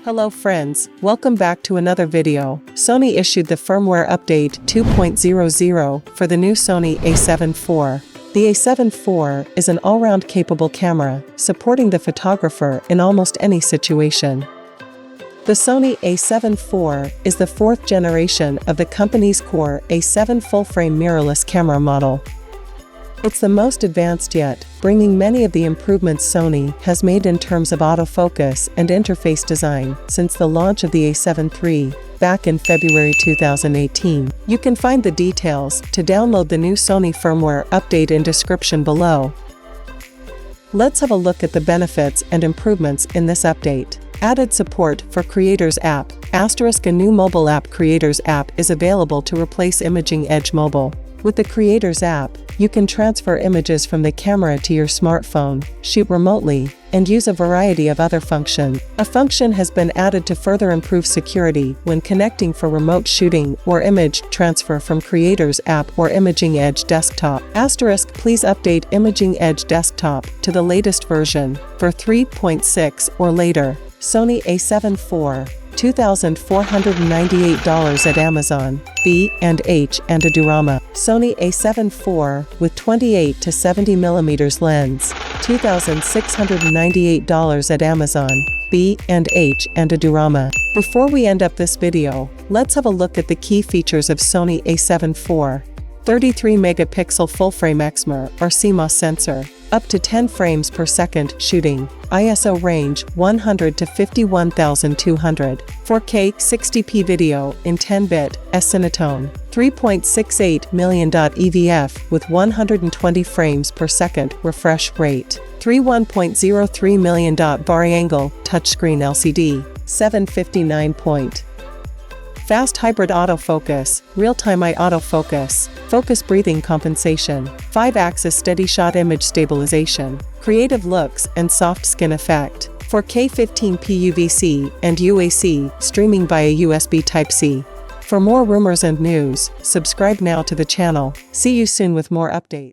Hello friends, welcome back to another video. Sony issued the firmware update 2.00 for the new Sony A7IV. The A7IV is an all-round capable camera, supporting the photographer in almost any situation. The Sony A7IV is the fourth generation of the company's core A7 full-frame mirrorless camera model. It's the most advanced yet, bringing many of the improvements Sony has made in terms of autofocus and interface design since the launch of the A7 III back in February 2018. You can find the details to download the new Sony firmware update in description below. Let's have a look at the benefits and improvements in this update. Added support for Creators app. A new mobile app Creators app is available to replace Imaging Edge Mobile. With the Creators app, you can transfer images from the camera to your smartphone, shoot remotely, and use a variety of other functions. A function has been added to further improve security when connecting for remote shooting or image transfer from Creators app or Imaging Edge Desktop. Please update Imaging Edge Desktop to the latest version for 3.6 or later. Sony A7IV, $2,498 at Amazon, B&H and Adorama. Sony A7IV with 28 to 70mm lens, $2,698 at Amazon, B&H and Adorama. Before we end up this video, let's have a look at the key features of Sony A7IV. 33-megapixel full-frame XMR or CMOS sensor, up to 10 frames per second shooting, ISO range 100 to 51,200, 4K 60p video in 10-bit Cinetone, 3.68 million EVF with 120 frames per second refresh rate, 31.03 million variangle touchscreen LCD, 759 point. Fast hybrid autofocus, real-time eye autofocus, focus breathing compensation, 5-axis steady shot image stabilization, creative looks and soft skin effect, 4K 15p UVC and UAC, streaming via USB Type-C. For more rumors and news, subscribe now to the channel. See you soon with more updates.